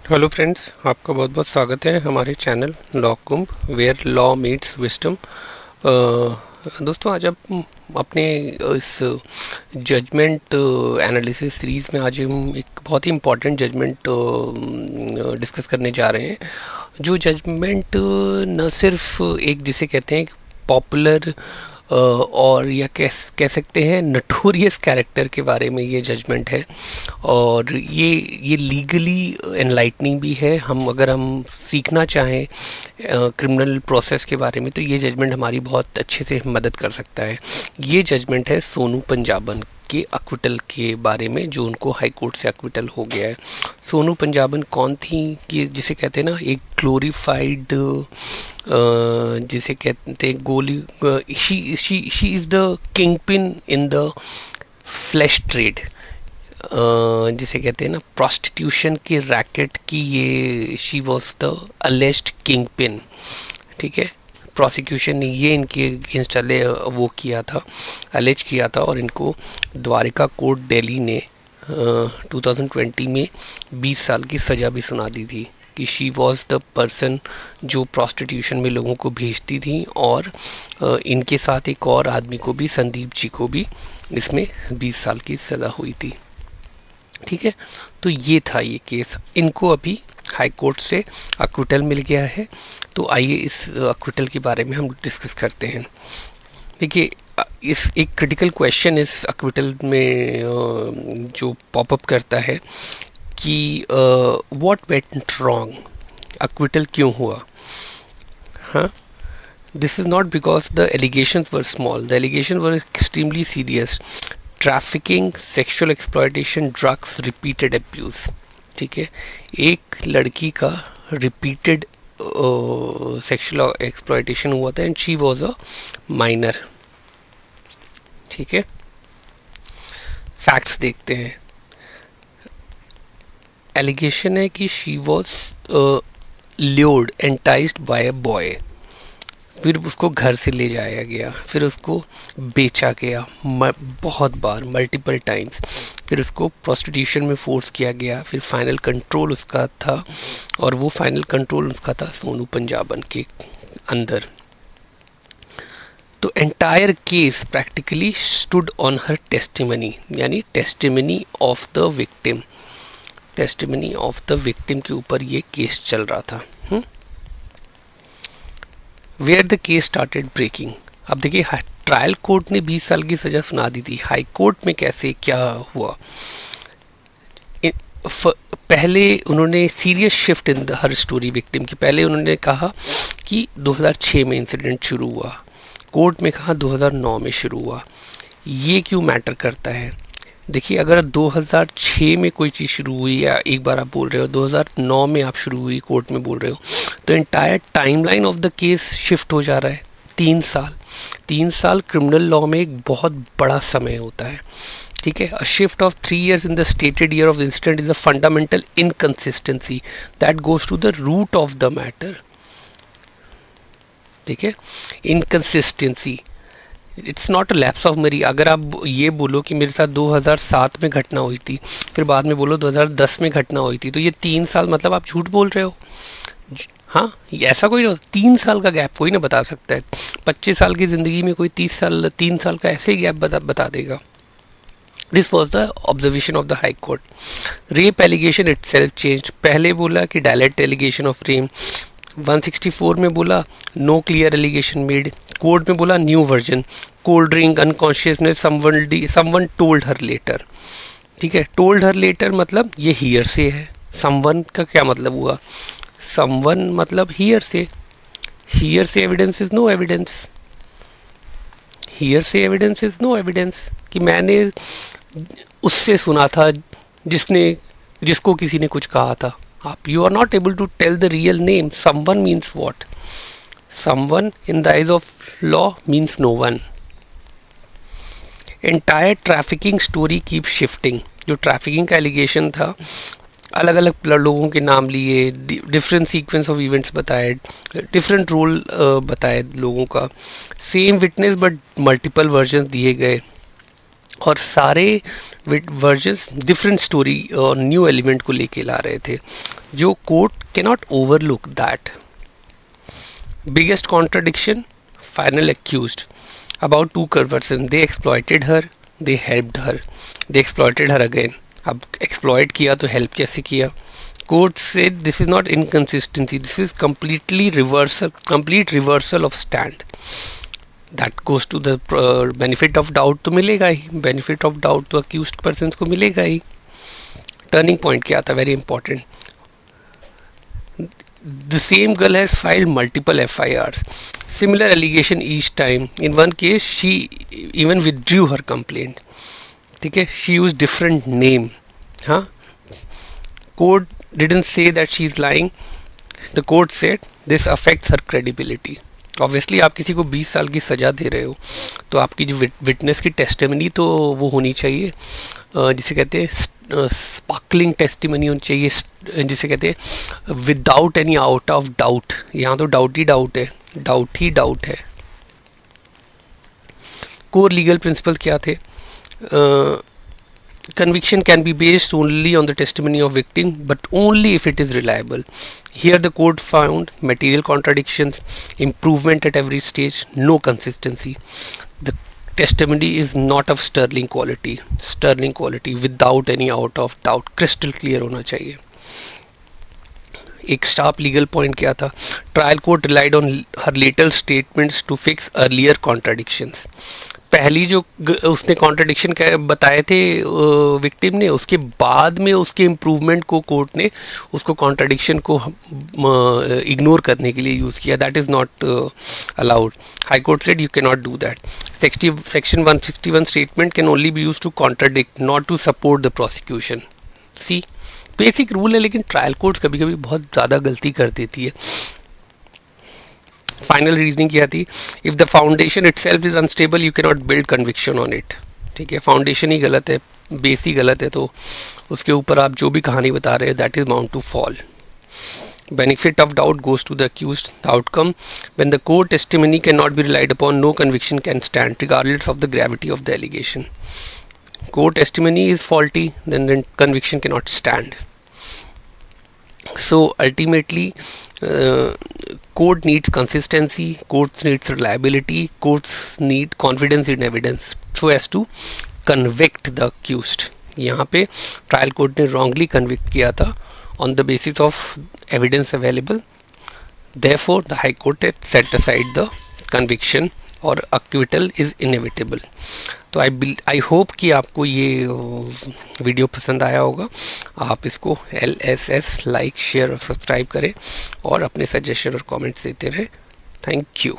Hello friends, आपका बहुत बहुत स्वागत है हमारे channel law Kumbh where law meets wisdom. दोस्तों, आज हम अपने इस जजमेंट एनालिसिस सीरीज़ में आज हम एक बहुत ही इम्पॉर्टेंट जजमेंट डिस्कस करने जा रहे हैं। जो जजमेंट न सिर्फ एक जिसे कहते हैं पॉपुलर और या कह सकते हैं नटोरियस कैरेक्टर के बारे में ये जजमेंट है, और ये लीगली एनलाइटनिंग भी है। अगर हम सीखना चाहें क्रिमिनल प्रोसेस के बारे में तो ये जजमेंट हमारी बहुत अच्छे से मदद कर सकता है। ये जजमेंट है सोनू पंजाबन के अक्विटल के बारे में, जो उनको हाई कोर्ट से अक्विटल हो गया है। सोनू पंजाबन कौन थी? ये जिसे कहते हैं ना एक ग्लोरीफाइड, जिसे कहते हैं गोली, she is the king pin in the flash trade, जिसे कहते हैं ना प्रोस्टिट्यूशन के रैकेट की। ये she was the alleged king pin. ठीक है, प्रोसिक्यूशन ने ये इनके अगेंस्ट वो किया था, अलेज किया था, और इनको द्वारिका कोर्ट दिल्ली ने 2020 में 20 साल की सज़ा भी सुना दी थी कि शी वॉज द पर्सन जो प्रोस्टिट्यूशन में लोगों को भेजती थी। और इनके साथ एक और आदमी को भी, संदीप जी को भी, इसमें 20 साल की सज़ा हुई थी। ठीक है, तो ये था ये केस। इनको अभी हाई कोर्ट से अक्विटल मिल गया है। तो आइए इस अक्विटल के बारे में हम डिस्कस करते हैं। देखिए, इस एक क्रिटिकल क्वेश्चन इस अक्विटल में जो पॉपअप करता है कि व्हाट वेंट रॉन्ग, अक्विटल क्यों हुआ। हाँ, this is not because the allegations were small, the allegation were extremely serious. Trafficking, sexual exploitation, drugs, repeated abuse. ठीक है, एक लड़की का रिपीटेड सेक्सुअल एक्सप्लॉयटेशन हुआ था and she was a minor. ठीक है, फैक्ट्स देखते हैं। एलिगेशन है कि she was lured, enticed by a boy, फिर उसको घर से ले जाया गया, फिर उसको बेचा गया बहुत बार, मल्टीपल टाइम्स, फिर उसको प्रोस्टिट्यूशन में फोर्स किया गया, फिर फाइनल कंट्रोल उसका था, और वो फाइनल कंट्रोल उसका था सोनू पंजाबन के अंदर। तो entire case practically stood on her testimony, यानी testimony of the victim, testimony of the victim के ऊपर ये केस चल रहा था। Where the case started breaking. अब देखिए, ट्रायल कोर्ट ने 20 साल की सज़ा सुना दी थी, हाई कोर्ट में कैसे क्या हुआ। पहले उन्होंने serious shift in the her story victim की। पहले उन्होंने कहा कि 2006 में इंसिडेंट शुरू हुआ, कोर्ट में कहा 2009 में शुरू हुआ। ये क्यों मैटर करता है? देखिए, अगर 2006 में कोई चीज़ शुरू हुई, या एक बार आप बोल रहे हो 2009 में आप शुरू हुई कोर्ट में बोल रहे हो, तो entire timeline of the case shift हो जा रहा है। 3 साल, 3 साल क्रिमिनल लॉ में एक बहुत बड़ा समय होता है। ठीक है, a shift of 3 years in the stated year of incident is a fundamental inconsistency that goes to the root of the matter. ठीक है, inconsistency, it's not a lapse of memory. अगर आप ये बोलो कि मेरे साथ 2007 में घटना हुई थी, फिर बाद में बोलो 2010 में घटना हुई थी, तो ये 3 साल मतलब आप झूठ बोल रहे हो। हाँ, ये ऐसा कोई ना, 3 साल का गैप कोई ना बता सकता है। 25 साल की ज़िंदगी में कोई 3 साल का ऐसे ही गैप बता देगा। This was the observation of the high court. Rape allegation itself change. पहले बोला कि डायरेक्ट एलिगेशन ऑफ रेप, 164 में बोला no clear allegation made, court में बोला new version, cold drink, unconsciousness, someone told her later. ठीक है, told her letter मतलब ये हियर से है। समवन का क्या मतलब हुआ? समवन मतलब हियर से, hearsay evidence is no evidence, hearsay evidence is no evidence, कि मैंने उससे सुना था जिसको किसी ने कुछ कहा था। आप you are not able to tell the real name. Someone means what? Someone in the eyes of law means no one. Entire trafficking story keep shifting. जो ट्रैफिकिंग का एलिगेशन था, अलग अलग लोगों के नाम लिए, डिफरेंट सीक्वेंस ऑफ इवेंट्स बताए, डिफरेंट रोल बताए लोगों का, same witness but multiple version दिए गए, और सारे वर्जन्स डिफरेंट स्टोरी और न्यू एलिमेंट को लेके ला रहे थे, जो court can not overlook that. Biggest contradiction, final accused. About two person, they exploited her, they helped her, they exploited her again. अब एक्सप्लॉयट किया तो हेल्प कैसे किया? Court said this is not inconsistency, this is completely reversal, complete reversal of stand. That goes to the benefit of doubt तो मिलेगा ही, benefit of doubt तो accused person को मिलेगा ही. टर्निंग पॉइंट क्या था? Very important. The same girl has filed multiple FIRs. Similar allegation each time. In one case, she even withdrew her complaint. ठीक है, she used different name. हाँ, court didn't say that she is lying. The court said this affects her credibility. Obviously, आप किसी को 20 साल की सज़ा दे रहे हो, तो आपकी जो विटनेस की टेस्टिमनी तो वो होनी चाहिए, जिसे कहते हैं स्पार्कलिंग टेस्टिमनी होनी चाहिए, जिसे कहते हैं without any out of doubt. यहाँ तो डाउट ही डाउट है, डाउट ही डाउट है. कोर लीगल प्रिंसिपल क्या थे? Conviction can be based only on the testimony of victim, but only if it is reliable. Here the court found material contradictions, improvement at every stage, no consistency. The testimony is not of sterling quality without any out of doubt, crystal clear होना चाहिए. एक sharp legal point क्या था? Trial court relied on her later statements to fix earlier contradictions. पहली जो उसने contradiction बताए थे विक्टिम ने, उसके बाद में उसके इम्प्रूवमेंट को कोर्ट ने उसको कॉन्ट्राडिक्शन को इग्नोर करने के लिए यूज़ किया. That is not allowed. High court said you can not do that. Section 161 statement can only be use to contradict, not to support the prosecution. See, basic rule है, लेकिन trial courts कभी कभी बहुत ज़्यादा गलती कर देती है. फाइनल रीजनिंग क्या थी? If the foundation itself is unstable you can not build conviction on it. ठीक है, फाउंडेशन ही गलत है, बेस ही गलत है, तो उसके ऊपर आप जो भी कहानी बता रहे हैं that is bound to fall. Benefit of doubt goes to the accused. The outcome, when the court testimony cannot be relied upon, no conviction can stand regardless of the gravity of the allegation. Court testimony is faulty, then the conviction cannot stand. So ultimately, court needs consistency, courts needs reliability, courts need confidence in evidence so as to convict the accused. यहाँ पे trial court ने wrongly convict किया था on the basis of evidence available. Therefore, the High Court had set aside the conviction और acquittal is inevitable. तो I hope कि आपको ये वीडियो पसंद आया होगा. आप इसको LSS लाइक, शेयर और सब्सक्राइब करें और अपने सजेशन और कमेंट्स देते रहें. Thank you.